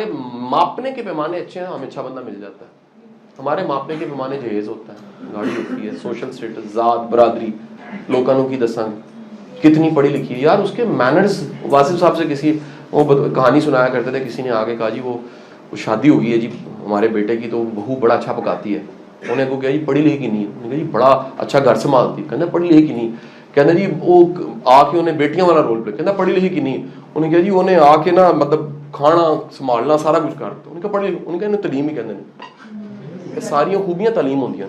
मापने के पैमाने अच्छे हैं, हमें अच्छा बंदा मिल जाता है. हमारे मापने के पैमाने जहेज होता है, गाड़ी होती है, सोशल स्टेटस, जात बरादरी, लोकानों की दसंग, कितनी पढ़ी लिखी है यार, उसके मैनर्स. वासिफ साहब से किसी वो कहानी सुनाया करते थे, किसी ने आगे कहा जी वो शादी हो गई है जी हमारे बेटे की, तो बहू बड़ा अच्छा पकाती है. उन्हें को क्या जी पढ़ी लिखी नहीं है, उन्होंने कहा जी बड़ा अच्छा घर संभालती है, कहना पढ़ी लिखी नहीं. कहना जी वो आके उन्हें बेटियां वाला रोल प्ले, कहना पढ़ी लिखी की नहीं. उन्हें कहा जी उन्हें आके ना मतलब खाना संभालना सारा कुछ करता. उनका पढ़ी लिखी, उनका इन्हें तलीम ही कहते नहीं. सारियां खूबियां तालीम होंगी,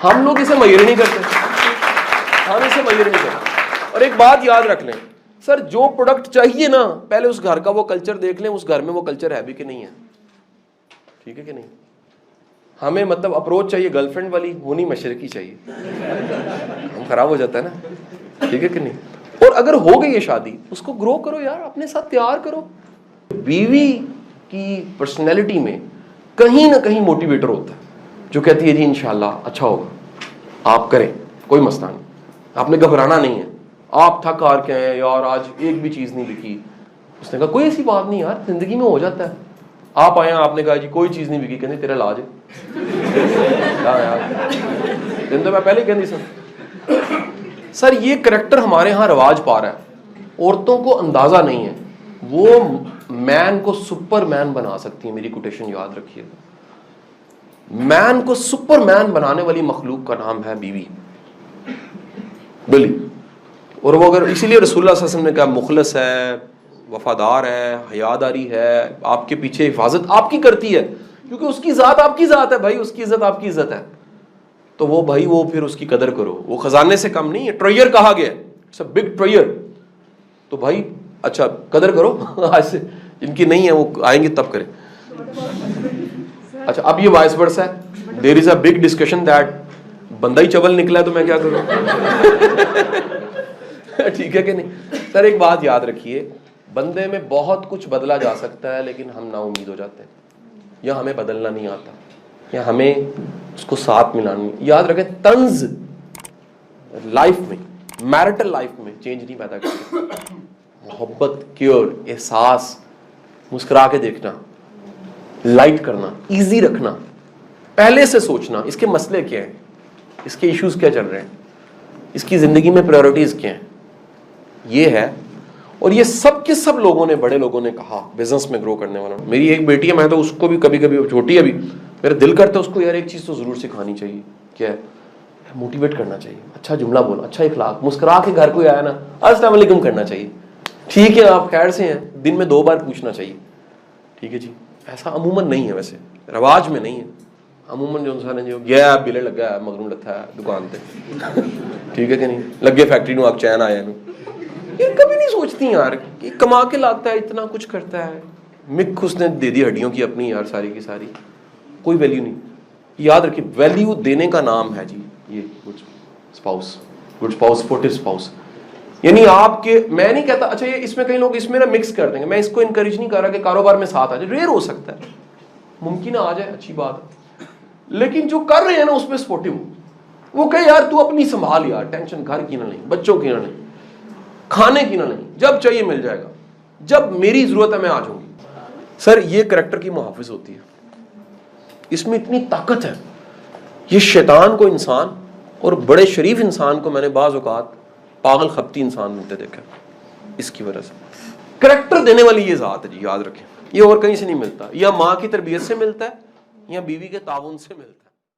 हम लोग इसे मय्यर नहीं करते, हम इसे मय्यर नहीं करते. और एक बात याद रख लें सर, जो प्रोडक्ट चाहिए ना पहले उस घर का वो कल्चर देख लें, उस घर में वो कल्चर है भी कि नहीं है. ठीक है कि नहीं. हमें मतलब अप्रोच चाहिए गर्लफ्रेंड वाली, वो नहीं मशरकी चाहिए, हम खराब हो जाता है ना. ठीक है कि नहीं. और अगर हो गई है शादी, उसको ग्रो करो यार, अपने साथ तैयार करो. बीवी की पर्सनैलिटी में कहीं ना कहीं मोटिवेटर होता है जो कहती है जी इंशाल्लाह अच्छा होगा, आप करें, कोई मसला नहीं, आपने घबराना नहीं है. आप थक हार के हैं यार, आज एक भी चीज़ नहीं बिकी. उसने कहा कोई ऐसी बात नहीं यार, जिंदगी में हो जाता है. आप आए, आपने कहा जी कोई चीज़ नहीं बिकी, कहते तेरा इलाज है. यार दिन तो मैं पहले ही कहती सर ये करैक्टर हमारे यहाँ रवाज पा रहा है. औरतों को अंदाजा नहीं है, वो मैन को सुपरमैन बना सकती है. मेरी कोटेशन याद रखिएगा, मैन को सुपरमैन बनाने वाली मखलूक का नाम है बीवी, बिली. और वो अगर इसीलिए रसूलुल्लाह सल्लल्लाहु अलैहि वसल्लम ने कहा मुखलस है, वफादार है, हयादारी है, आपके पीछे हिफाजत आपकी करती है, क्योंकि उसकी ज़ात आपकी ज़ात है भाई, उसकी इज्जत आपकी इज्जत है. तो वो भाई वो फिर उसकी कदर करो, वो खजाने से कम नहीं है. ट्रेयर कहा गया, इट्स अ बिग ट्रेयर. तो भाई अच्छा कदर करो. आज से जिनकी नहीं है वो आएंगे तब करें. अच्छा अब ये वाइस वर्सा है, there is a big discussion that बंदा ही चवल निकला है तो मैं क्या करूं. ठीक है कि नहीं. सर एक बात याद रखिए, बंदे में बहुत कुछ बदला जा सकता है, लेकिन हम ना उम्मीद हो जाते हैं, या हमें बदलना नहीं आता, या हमें उसको साथ मिलाना नहीं. याद रखें तंज लाइफ में, मैरिटल लाइफ में चेंज नहीं पैदा करते. मोहब्बत, केयर, एहसास, मुस्कुरा के देखना, लाइट करना, इजी रखना, पहले से सोचना इसके मसले क्या हैं, इसके इश्यूज क्या चल रहे हैं, इसकी जिंदगी में प्रायोरिटीज क्या हैं, ये है. और ये सब के सब लोगों ने, बड़े लोगों ने कहा बिजनेस में ग्रो करने वाला. मेरी एक बेटी है, मैं तो उसको भी कभी कभी, छोटी है अभी, मेरा दिल करता है उसको यार एक चीज़ तो ज़रूर सिखानी चाहिए. क्या है? मोटिवेट करना चाहिए, अच्छा जुमला बोलना, अच्छा इखलाक, मुस्कुरा के घर कोई आया ना अस्सलाम वालेकुम करना चाहिए. ठीक है आप खैर से हैं, दिन में 2 बार पूछना चाहिए. ठीक है जी. ऐसा अमूमन नहीं है, वैसे रवाज में नहीं है. अमूमन जो इंसान है जो गया बिले लगा है, मगरू लथा है दुकान पे. ठीक है कि नहीं. लगे फैक्ट्री में आप चैन आया ये कभी नहीं सोचती यार कि कमा के लाता है, इतना कुछ करता है, मिक उसने दे दी हड्डियों की अपनी यार सारी की सारी, कोई वैल्यू नहीं. याद रखिए वैल्यू देने का नाम है जी ये गुड स्पाउस, सपोर्टिव स्पाउस. यानी आपके, मैं नहीं कहता अच्छा ये इसमें कई लोग इसमें ना मिक्स कर देंगे, मैं इसको इनकरेज नहीं कर रहा कि कारोबार में साथ आ जाए, रेयर हो सकता है, मुमकिन आ जाए अच्छी बात है, लेकिन जो कर रहे हैं ना उसमें सपोर्टिव, वो कहे यार तू अपनी संभाल यार, टेंशन घर की ना नहीं, बच्चों की ना नहीं, खाने की ना नहीं, जब चाहिए मिल जाएगा, जब मेरी जरूरत है मैं आ जाऊंगी. सर ये करैक्टर की मुहाफिज होती है, इसमें इतनी ताकत है. ये शैतान को इंसान और बड़े शरीफ इंसान को मैंने बाज़ औक़ात पागल खपती इंसान बनते देखा, इसकी वजह से. करैक्टर देने वाली ये ज़ात है जी, याद रखें. ये और कहीं से नहीं मिलता, या माँ की तरबियत से मिलता है या बीवी के ताउन से मिलता है.